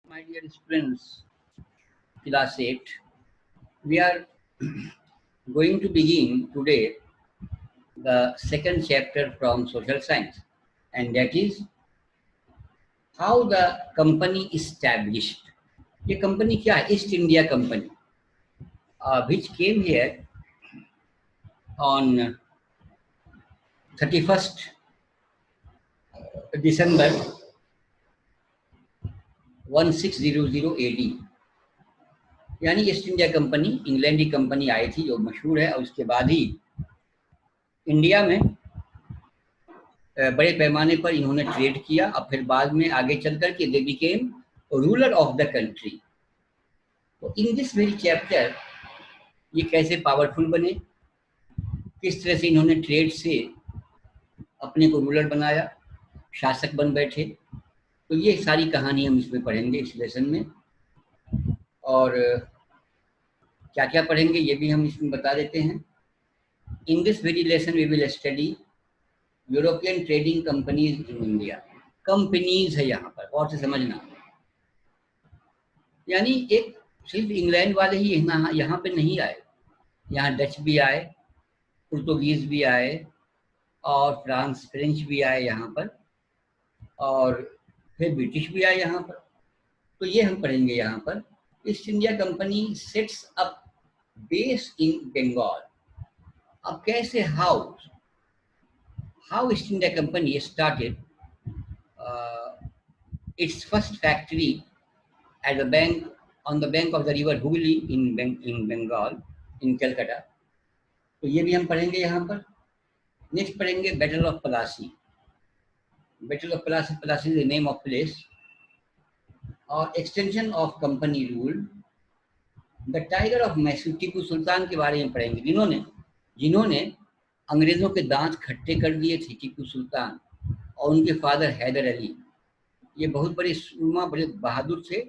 My dear students, class 8, we are going to begin today the second chapter from social science, and that is how the company established. ये company क्या है? East India company, which came here on 31st December 1600 AD. यानी east India company England की company आई थी जो मशहूर है, और उसके बाद ही इंडिया में बड़े पैमाने पर इन्होंने ट्रेड किया, और फिर बाद में आगे चल कर के they became ruler of the country. तो इन दिस वेरी चैप्टर ये कैसे पावरफुल बने, किस तरह से इन्होंने ट्रेड से अपने को रूलर बनाया, शासक बन बैठे, तो ये सारी कहानी हम इसमें पढ़ेंगे इस लेसन में। और क्या क्या पढ़ेंगे ये भी हम इसमें बता देते हैं। In this very lesson we will study European trading companies in India. Companies है यहाँ पर, और से समझना, यानी एक सिर्फ इंग्लैंड वाले ही यहाँ पे नहीं आए, यहाँ डच भी आए, पुर्तगीज भी आए, और फ्रेंच भी आए यहाँ पर, और फिर ब्रिटिश भी आए यहाँ पर। तो ये हम पढ़ेंगे यहाँ पर। East India company sets up base in Bengal. अब कैसे, how East India Company started its first factory at the bank on the bank of the river Hooghly in Bengal, in Calcutta. तो ये भी हम पढ़ेंगे यहाँ पर। नेक्स्ट पढ़ेंगे battle of Plassey. Battle of Plassey, Plassey is the name of place. और extension of company rule. The tiger of Mysore, Tipu Sultan के बारे में पढ़ेंगे, जिन्होंने अंग्रेजों के दांत खट्टे कर दिए थे, टीपू सुल्तान और उनके फादर हैदर अली। ये बहुत बड़े सूरमा, बड़े बहादुर थे,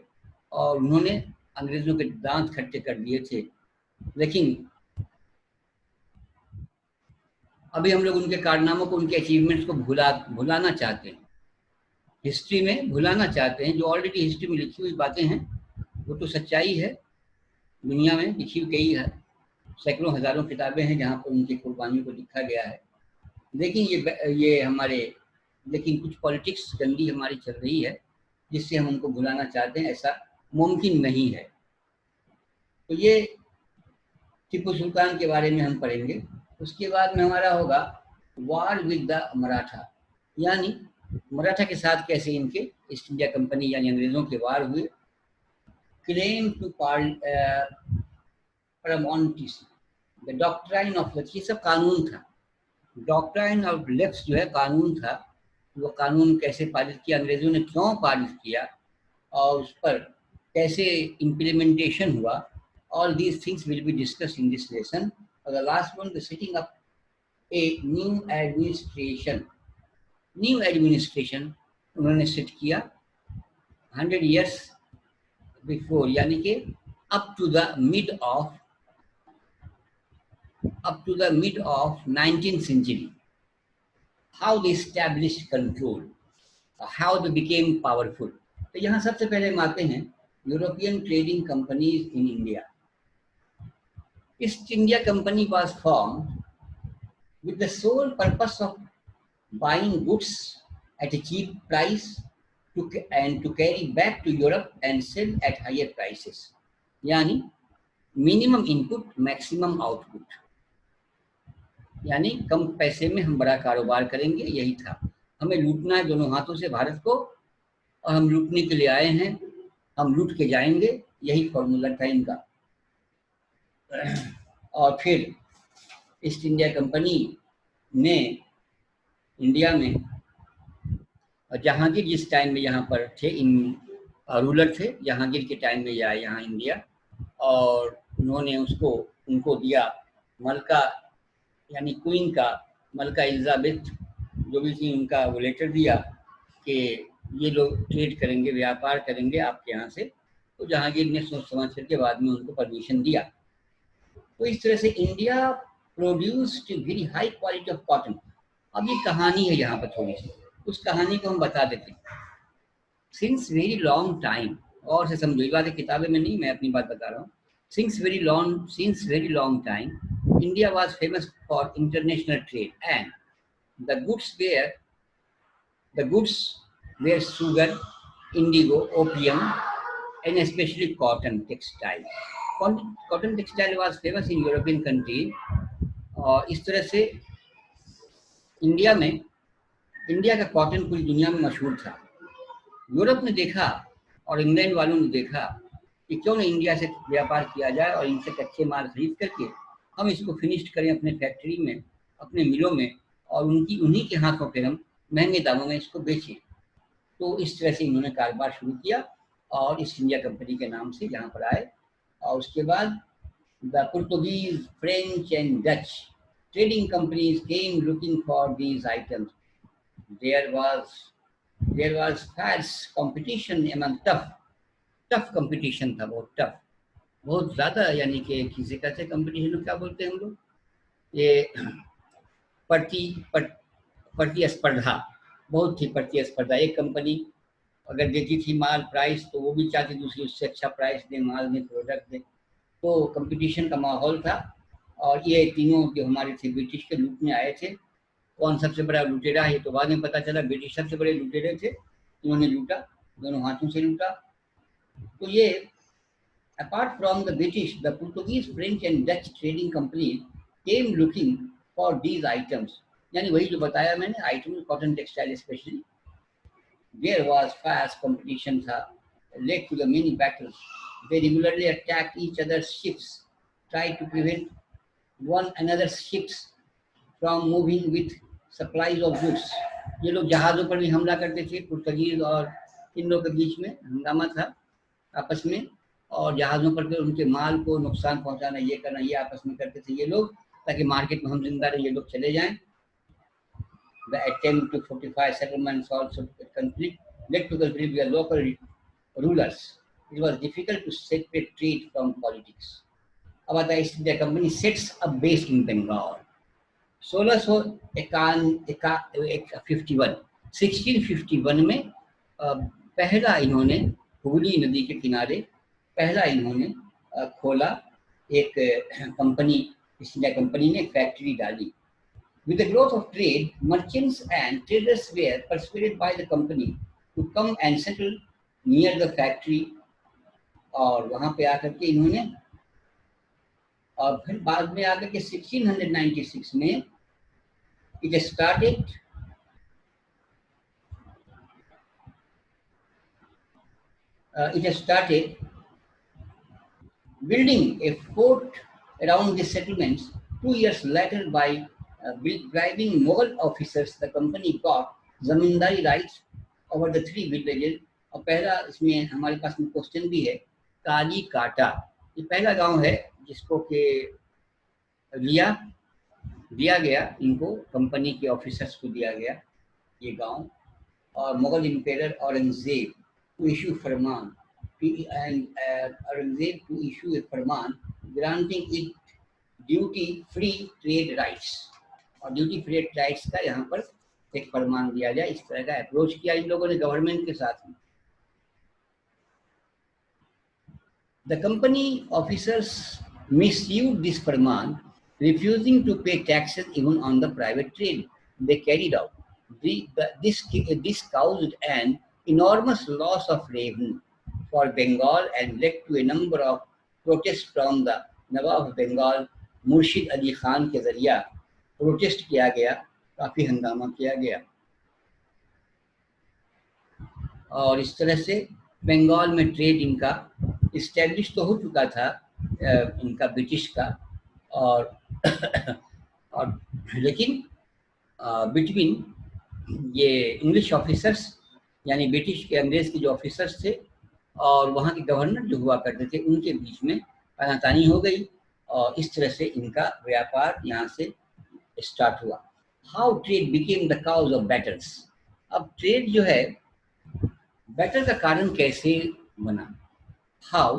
और उन्होंने अंग्रेजों के दांत खट्टे कर दिए थे। लेकिन अभी हम लोग उनके कारनामों को, उनके अचीवमेंट्स को भुलाना चाहते हैं, हिस्ट्री में भुलाना चाहते हैं। जो ऑलरेडी हिस्ट्री में लिखी हुई बातें हैं वो तो सच्चाई है, दुनिया में लिखी हुई कई है, सैकड़ों हजारों किताबें हैं जहाँ पर उनकी कुर्बानियों को लिखा गया है। लेकिन ये हमारे, लेकिन कुछ पॉलिटिक्स गंदी हमारी चल रही है जिससे हम उनको भुलाना चाहते हैं, ऐसा मुमकिन नहीं है। तो ये टीपू सुल्तान के बारे में हम पढ़ेंगे। उसके बाद में हमारा होगा वॉर विद द मराठा, यानी मराठा के साथ कैसे इनके ईस्ट इंडिया कंपनी यानी अंग्रेजों के वार हुए। Claim to paramountcy, the doctrine of left, ये सब कानून था। डॉक्ट्राइन ऑफ लेफ्ट जो है कानून था, वो कानून कैसे पारित किया, अंग्रेजों ने क्यों पारित किया, और उस पर कैसे इम्प्लीमेंटेशन हुआ। All these things will be discussed in this lesson. और the last one, the setting up a new administration उन्होंने सेट किया 100 years बिफोर, यानी कि up to the mid of 19th century. How they established control, how they became powerful. तो यहाँ सबसे पहले हम आते हैं European trading companies in India. East India company was formed with the sole purpose of buying goods at a cheap price and to carry back to Europe and sell at higher prices. यानी minimum input maximum output, यानी कम पैसे में हम बड़ा कारोबार करेंगे, यही था। हमें लूटना है दोनों हाथों से भारत को, और हम लूटने के लिए आए हैं, हम लूट के जाएंगे, यही फॉर्मूला था इनका। और फिर ईस्ट इंडिया कंपनी ने इंडिया में, और जहांगीर जिस टाइम में यहाँ पर थे, इन रूलर थे, जहांगीर के टाइम में आए यहाँ इंडिया, और उन्होंने उनको दिया मलका, यानी क्वीन का, मलका एलिजाबेथ जो भी थी, उनका वो लेटर दिया कि ये लोग ट्रेड करेंगे, व्यापार करेंगे आपके यहाँ से। तो जहांगीर ने सोच समझ करके बाद में उनको परमिशन दिया। तो इस तरह से India produced very high quality of cotton. अब ये कहानी है यहाँ पर थोड़ी सी, उस कहानी को हम बता देते हैं। सिंस वेरी लॉन्ग टाइम, और से समझो, ये बात किताबें में नहीं, मैं अपनी बात बता रहा हूँ। Since very long time, India was famous for international trade, and the goods were sugar, indigo, opium, and especially cotton textile. Cotton textile was famous in European countries. और इस तरह से इंडिया का कॉटन पूरी दुनिया में मशहूर था। यूरोप ने देखा और इंग्लैंड वालों ने देखा कि क्यों न इंडिया से व्यापार किया जाए और इनसे कच्चे माल खरीद करके हम इसको फिनिश्ड करें अपने फैक्ट्री में, अपने मिलों में, और उन्हीं के हाथों पे हम महंगे दामों में इसको बेचें। तो इस तरह से इन्होंने कारोबार शुरू किया और ईस्ट इंडिया कंपनी के नाम से यहाँ पर आए। और उसके बाद the Portuguese, French and Dutch trading companies came looking for these items. There was fierce competition among tough competition था, बहुत टफ, बहुत ज़्यादा, यानी कि किसी कहते कंपटीशन क्या बोलते हैं हम लोग, ये प्रतिस्पर्धा, बहुत थी प्रतिस्पर्धा। एक कंपनी अगर देती थी माल प्राइस तो वो भी चाहती दूसरी उससे अच्छा प्राइस दे, माल दे, प्रोडक्ट दे। तो कंपटीशन का माहौल था। और ये तीनों जो हमारे थे ब्रिटिश के लूटने आए थे। कौन सबसे बड़ा लुटेरा है ये तो बाद में पता चला, ब्रिटिश सबसे बड़े लुटेरे थे, इन्होंने लूटा, दोनों हाथों से लूटा। तो ये apart from the British, the Portuguese, French and Dutch trading companies came looking for these items. यानी वही जो बताया मैंने item, cotton textile specially. There was fierce competition था, led to the many battles. They regularly attacked each other's ships, tried to prevent one another's ships from moving with supplies of goods. ये लोग जहाज़ों पर भी हमला करते थे, Portuguese और इन लोगों के बीच में हंगामा था आपस में, और जहाज़ों पर उनके माल को नुकसान पहुंचाना, ये करना, ये आपस में करते थे ये लोग, ताकि मार्केट में हम जिंदा रहे, ये लोग चले जाएं। The attempt to fortify settlements also conflict led to the conflict with local rulers. It was difficult to separate trade from politics. अब आता है East India company sets a base in Bengal. 1651 में पहला इन्होंने हुगली नदी के किनारे पहला इन्होंने खोला एक कंपनी, ईस्ट इंडिया कंपनी ने फैक्ट्री डाली। With the growth of trade, merchants and traders were persuaded by the company to come and settle near the factory, और वहाँ पे आकर के इन्होंने, और फिर बाद में आकर के 1696 में it started building a fort around the settlements. 2 years later, by bribing Mughal officers, the company got zamindari rights over the 3 villages. और पहला इसमें हमारे पास में क्वेश्चन भी है, काली काटा, ये पहला गांव है जिसको के दिया गया, इनको कंपनी के ऑफिसर्स को दिया गया ये गांव। और Mughal emperor Aurangzeb to issue फरमान, औरंगजेब टू इशू ए फरमान granting it duty free trade rights, और ड्यूटी फ्री राइट्स का यहाँ पर एक फरमान दिया गया। इस तरह का अप्रोच किया इन लोगों ने गवर्नमेंट के साथ में। The company officers misused this farman, refusing to pay taxes even on the private trade they carried out. This caused an enormous loss of revenue for Bengal and led to a number of protests from the Nawab of Bengal, मुर्शिद अली खान के जरिया protest किया गया, काफ़ी हंगामा किया गया। और इस तरह से बंगाल में ट्रेड इनका इस्टेब्लिश तो हो चुका था, इनका ब्रिटिश का, और लेकिन बिटवीन ये इंग्लिश ऑफिसर्स, यानी ब्रिटिश के अंग्रेज़ के जो ऑफिसर्स थे और वहाँ के गवर्नर जो हुआ करते थे, उनके बीच में तानातानी हो गई, और इस तरह से इनका व्यापार यहाँ से स्टार्ट हुआ। How trade became the cause of battles. अब ट्रेड जो है बैटल का कारण कैसे बना, how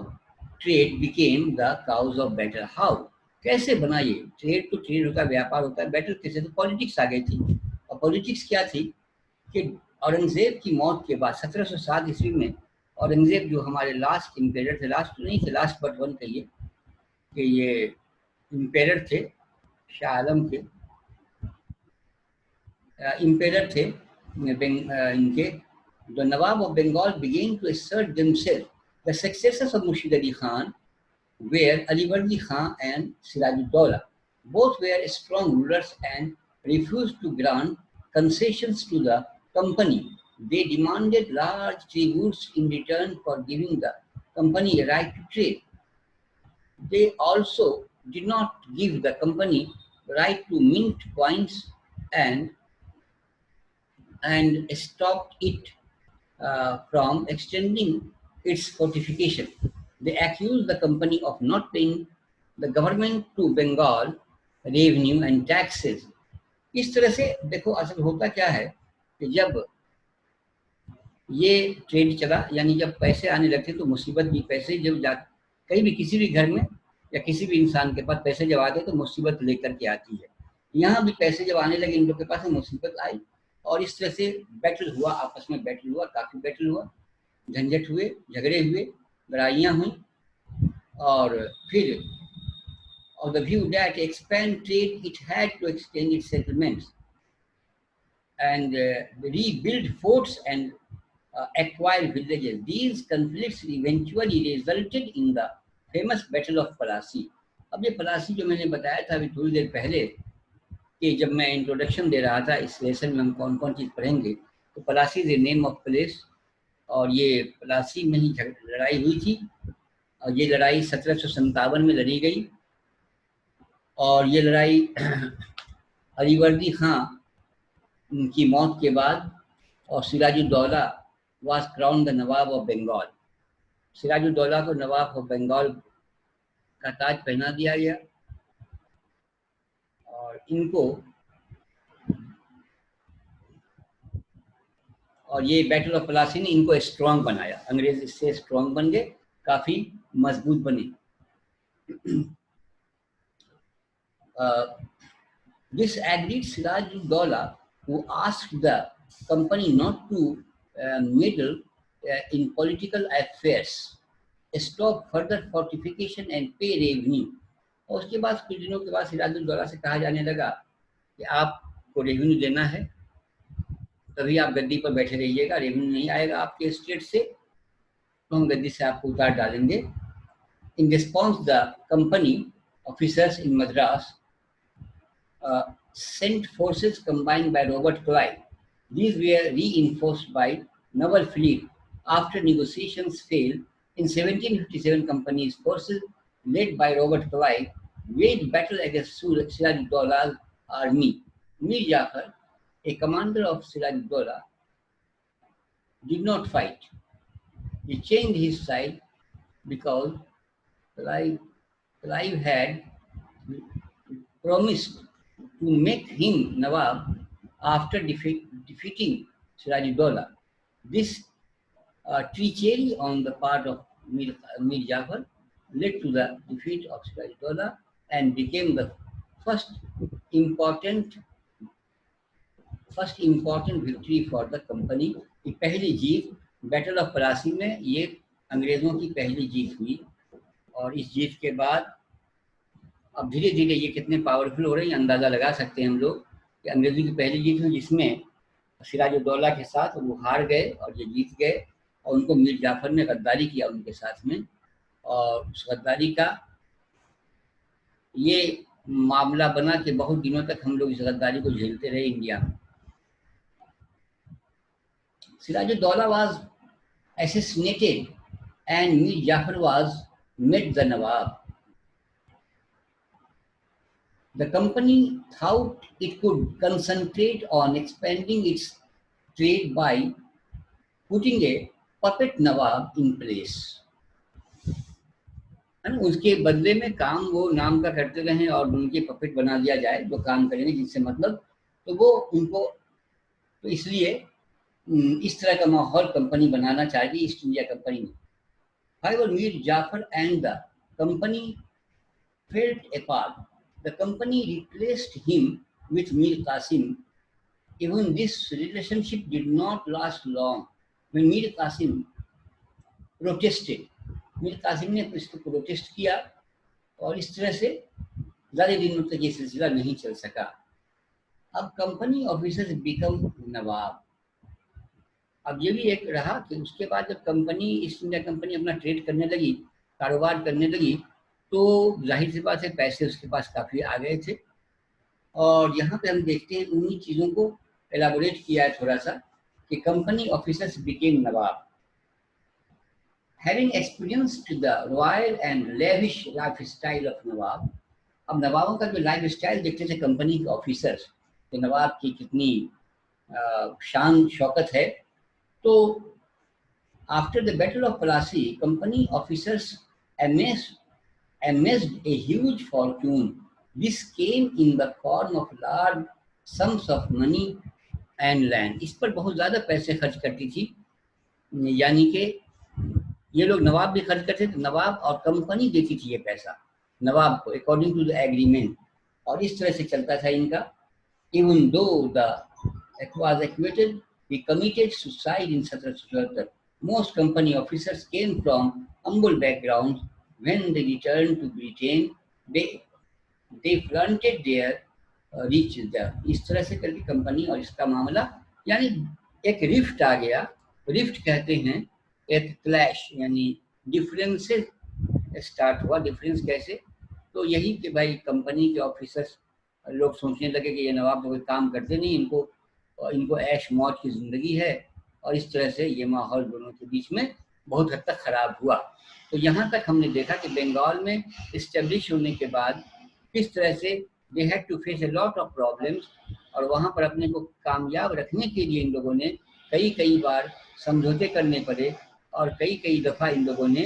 trade became the cause of battle, how कैसे बना ये ट्रेड। तो ट्रेड होता है, व्यापार होता है, बैटल कैसे, तो पॉलिटिक्स आ गई थी। और पॉलिटिक्स क्या थी कि औरंगजेब की मौत के बाद 1707 ईस्वी में औरंगजेब जो हमारे लास्ट इम्पेरर थे, लास्ट तो नहीं थे, लास्ट बट वन कहिए कि ये इम्पेरर थे, शाह आलम के इम्पेरर थे इनके. The Nawab of Bengal began to assert themselves. The successors of Murshid Ali Khan were Ali Wardi Khan and Siraj-ud-Dawla. Both were strong rulers and refused to grant concessions to the company. They demanded large tributes in return for giving the company a right to trade. They also did not give the company right to mint coins and stopped it from extending its fortification. They accused the company of not paying the government to Bengal revenue and taxes. इस तरह से देखो असल होता क्या है कि जब ये ट्रेड चला, यानी जब पैसे आने लगते तो मुसीबत भी, पैसे जब जा कहीं भी किसी भी घर में या किसी भी इंसान के पास पैसे जब आते तो मुसीबत लेकर के आती है. यहाँ भी पैसे जब आने लगे इन लोग के पास मुसीबत आई और इस तरह से बैटल हुआ, आपस में बैटल हुआ, काफी बैटल हुआ, झंझट हुए, झगड़े हुए, लड़ाइयाँ हुई. और फिर of the view that expand trade, it had to extend its settlements and rebuild forts and acquire villages. These conflicts eventually resulted in the famous Battle of Palasi. अब ये पलासी जो मैंने बताया था अभी थोड़ी देर पहले कि जब मैं इंट्रोडक्शन दे रहा था इस लेसन में हम कौन कौन चीज़ पढ़ेंगे, तो Plassey is a name of place और ये पलासी में ही लड़ाई हुई थी. और ये लड़ाई 1757 में लड़ी गई और ये लड़ाई अलीवर्दी खां की मौत के बाद और Sirajuddaulah was crown the nawab of Bengal. Sirajuddaulah को नवाब ऑफ बंगाल का ताज पहना दिया गया और इनको, और ये बैटल ऑफ पलासी ने इनको स्ट्रांग बनाया. अंग्रेज इससे स्ट्रांग बन गए, काफी मजबूत बने. This agreed Siraj-ud-Dawla, who asked the company not to meddle in political affairs, stop further fortification and pay revenue. और उसके बाद कुछ दिनों के बाद सिराजुद्दौला से कहा जाने लगा कि आपको रेवेन्यू देना है, तभी आप गद्दी पर बैठे रहिएगा, रेवेन्यू नहीं आएगा आपके स्टेट से तो हम गद्दी से आपको उतार डालेंगे. In response the company officers in Madras sent forces combined by Robert Clive. These were reinforced by naval fleet. After negotiations failed, in 1757, company's forces, led by Robert Clive, waged battle against Siraj-ud-Dawla's army. Mir Jafar, a commander of Siraj-ud-Dawla, did not fight. He changed his side because Clive had promised to make him Nawab after defeating Siraj-ud-Dawla. This treachery on the part of Mir Jafar led to the defeat of Siraj-ud-Dawla and became the first important victory for the company. की पहली जीत battle of Palasi में ये अंग्रेजों की पहली जीत हुई और इस जीत के बाद अब धीरे धीरे ये कितने पावरफुल हो रहे हैं अंदाज़ा लगा सकते हैं हम लोग कि अंग्रेजों की पहली जीत हुई जिसमें सिराजुद्दौला के साथ वो हार गए और ये जीत गए और उनको मीर जाफर ने गद्दारी किया उनके साथ में और उस गद्दारी का ये मामला बना कि बहुत दिनों तक हम लोग इस गद्दारी को झेलते रहे इंडिया में. Siraj-ud-Daulah was assassinated and Mir Jafar was made the Nawab. The company thought it could concentrate on expanding its trade by putting a puppet Nawab in place. उसके बदले में काम वो नाम का करते रहे और उनके पपेट बना दिया जाए जो काम करेंगे जिससे मतलब तो वो उनको तो इसलिए इस तरह का माहौल कंपनी बनाना चाहिए ईस्ट इंडिया कंपनी में. However, Mir Jafar and the company fell apart. The company replaced him with Mir Qasim. Even this relationship did not last long. When Mir Qasim protested, Mir Qasim ने इसको प्रोटेस्ट किया और इस तरह से ज़्यादा दिनों तक ये सिलसिला नहीं चल सका। अब कंपनी ऑफिसर्स बिकम नवाब। अब ये भी एक रहा कि उसके बाद जब कंपनी ईस्ट इंडिया कंपनी अपना ट्रेड करने लगी, कारोबार करने लगी, तो जाहिर सी बात है पैसे उसके पास काफ़ी आ गए थे। और यहाँ पे हम देखते हैं उन्हीं चीज़ों को एलाबोरेट किया है थोड़ा सा कि company officers became Nawab. Having experienced the royal and lavish lifestyle of नवाब, अब नवाबों का जो लाइफ स्टाइल देखते थे कंपनी के ऑफिसर्स कि नवाब की कितनी शान शौकत है, तो after the battle of Plassey company officers amassed a huge fortune. This came in the form of large sums of money and land. इस पर बहुत ज़्यादा पैसे खर्च करती थी, यानी कि ये लोग नवाब भी खर्च करते थे, नवाब और कंपनी देती थी ये पैसा नवाब को अकॉर्डिंग टू द एग्रीमेंट, और इस तरह से चलता था इनका। Even though the it was acquitted, he committed suicide in 1777. Most company officers came from humble backgrounds. When they returned to Britain, they flaunted their riches there. इस तरह से करके कंपनी और इसका मामला, यानी एक रिफ्ट आ गया। रिफ्ट कहते हैं एक क्लैश, यानी डिफरेंसेस स्टार्ट हुआ। डिफरेंस कैसे? तो यही कि भाई कंपनी के ऑफिसर्स लोग सोचने लगे कि ये नवाब तो कोई काम करते नहीं, इनको ऐश मौज की ज़िंदगी है, और इस तरह से ये माहौल दोनों के बीच में बहुत हद तक ख़राब हुआ। तो यहाँ तक हमने देखा कि बंगाल में इस्टेब्लिश होने के बाद किस तरह से they had to face a lot of problems, और वहाँ पर अपने को कामयाब रखने के लिए इन लोगों ने कई बार समझौते करने पड़े, और कई दफ़ा इन लोगों ने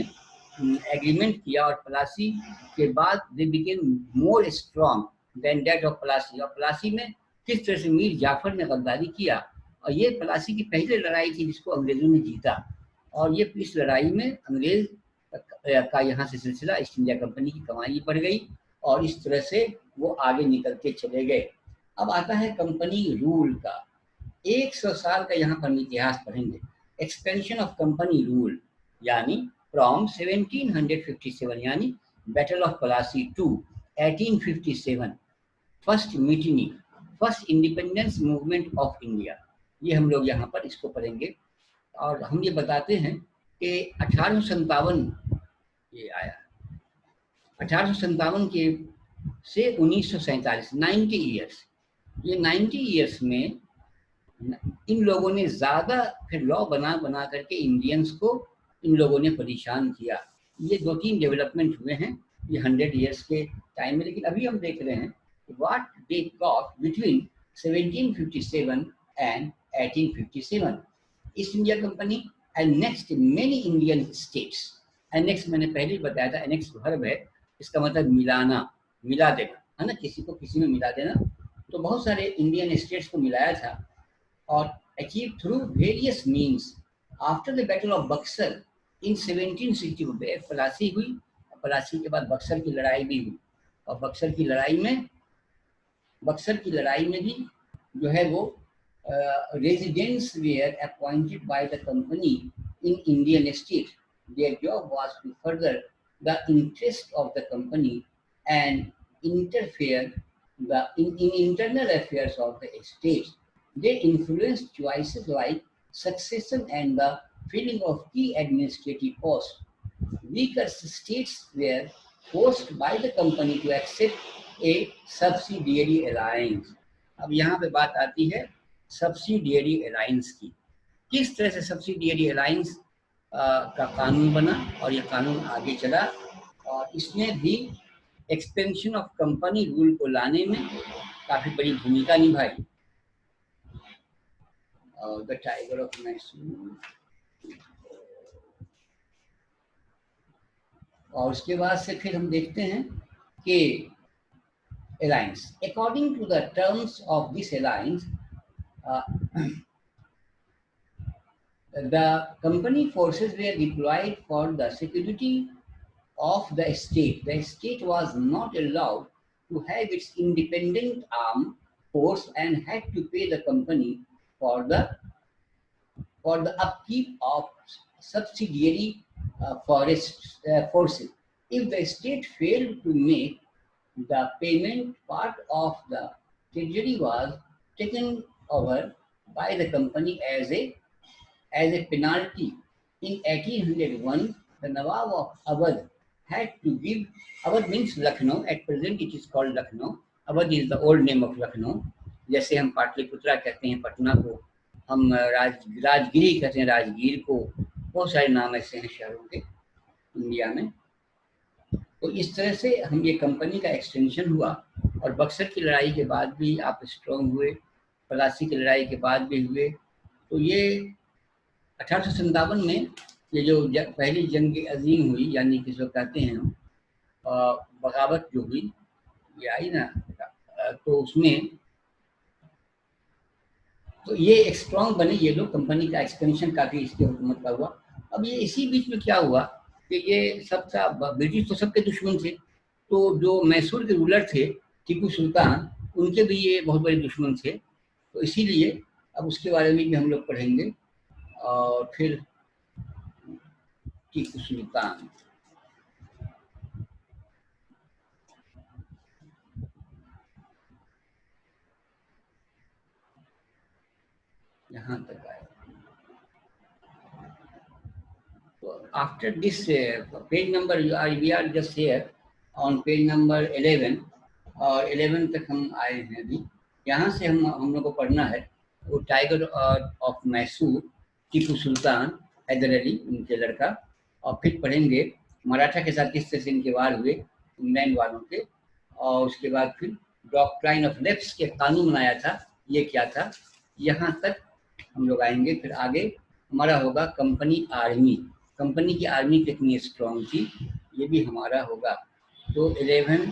एग्रीमेंट किया, और प्लासी के बाद they became more strong than that of Plassey. और प्लासी में किस तरह से मीर जाफर ने गद्दारी किया, और ये प्लासी की पहली लड़ाई थी जिसको अंग्रेज़ों ने जीता, और ये इस लड़ाई में अंग्रेज़ का यहाँ से सिलसिला ईस्ट इंडिया कंपनी की कमाई पड़ गई, और इस तरह से वो आगे निकलते चले गए। अब आता है कंपनी रूल का। 100 साल का यहाँ पर इतिहास पढ़ेंगे। एक्सपेंशन ऑफ कंपनी रूल, यानी फ्रॉम 1757, यानी battle of Plassey to 1857, first mutiny, first independence movement of India, ये हम लोग यहाँ पर इसको पढ़ेंगे। और हम ये बताते हैं कि 1857 ये आया, 1857 के से 1947, 90 ईयर्स। ये 90 ईयर्स में इन लोगों ने ज़्यादा फिर लॉ बना करके इंडियंस को इन लोगों ने परेशान किया। ये 2-3 डेवलपमेंट हुए हैं ये 100 ईयर्स के टाइम में, लेकिन अभी हम देख रहे हैं what they got between 1757 and 1857। East India company annexed many Indian states। Annex मैंने पहले ही बताया था, एनेक्स वर्ब है, इसका मतलब मिलाना, मिला देना है ना, किसी को किसी में मिला देना। तो बहुत सारे इंडियन स्टेट्स को मिलाया था, और achieve through various means. After the battle of Buxar in 1762 Plassey हुई, प्लासी के बाद बक्सर की लड़ाई भी हुई, और बक्सर की लड़ाई में भी जो है वो residents were appointed by the company in Indian state. Their job was to further the interest of the company and interfere in internal affairs of the state. They influenced choices like succession and the filling of key administrative posts. Weaker states were forced by the company to accept a subsidiary alliance. अब यहाँ पे बात आती है subsidiary alliance की। किस तरह से सब्सिडियरी अलायंस का कानून बना, और यह कानून आगे चला, और इसने भी एक्सपेंशन ऑफ कंपनी रूल को लाने में काफ़ी बड़ी भूमिका निभाई। द टाइगर ऑफ मैसूर, और उसके बाद से फिर हम देखते हैं कि alliance. According to the terms of this alliance, the company forces were deployed for the security of the state. The state was not allowed to have its independent armed force and had to pay the company for the upkeep of subsidiary forces. If the state failed to make the payment, part of the treasury was taken over by the company as a penalty. In 1801, the Nawab of Awadh had to give, Awadh means Lucknow, at present it is called Lucknow. Awadh is the old name of Lucknow. जैसे हम पाटलिपुत्रा कहते हैं पटना को, हम राजगिरी कहते हैं राजगीर को, बहुत सारे नाम ऐसे हैं शहरों के इंडिया में। तो इस तरह से हम ये कंपनी का एक्सटेंशन हुआ, और बक्सर की लड़ाई के बाद भी आप स्ट्रॉन्ग हुए, प्लासी की लड़ाई के बाद भी हुए। तो ये 1857 में ये जो पहली जंग अजीम हुई, यानी किसको कहते हैं हम, बगावत जो हुई ये आई ना, तो उसमें तो ये एक स्ट्रॉन्ग बने ये लोग, कंपनी का एक्सपेंशन काफी इसके हुकूमत का हुआ। अब ये इसी बीच में क्या हुआ कि ये सबका, ब्रिटिश तो सबके दुश्मन थे, तो जो मैसूर के रूलर थे टीपू सुल्तान, उनके भी ये बहुत बड़े दुश्मन थे। तो इसीलिए अब उसके बारे में भी हम लोग पढ़ेंगे। और फिर टीपू सुल्तान, यहाँ तक आए। तो after this page number we are just here on page number 11, और 11 तक हम आए हैं अभी। यहाँ से हम लोग को पढ़ना है वो टाइगर ऑफ मैसूर, टीपू सुल्तान हैदर अली उनके लड़का, और फिर पढ़ेंगे मराठा के साथ किस तरह से इनके वार हुए इंग्लैंड वालों के, और उसके बाद फिर डॉक्ट्राइन ऑफ लेफ्ट के कानून बनाया था ये क्या था, यहाँ तक हम लोग आएंगे। फिर आगे हमारा होगा कंपनी आर्मी, कंपनी की आर्मी कितनी स्ट्रॉन्ग थी ये भी हमारा होगा। तो 11,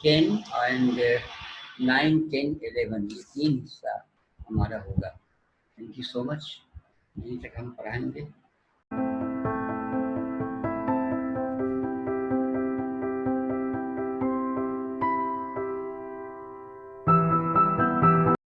10 एंड 9, 10, 11 ये 3 हिस्सा हमारा होगा। थैंक यू सो मच, यहीं तक हम पढ़ाएंगे।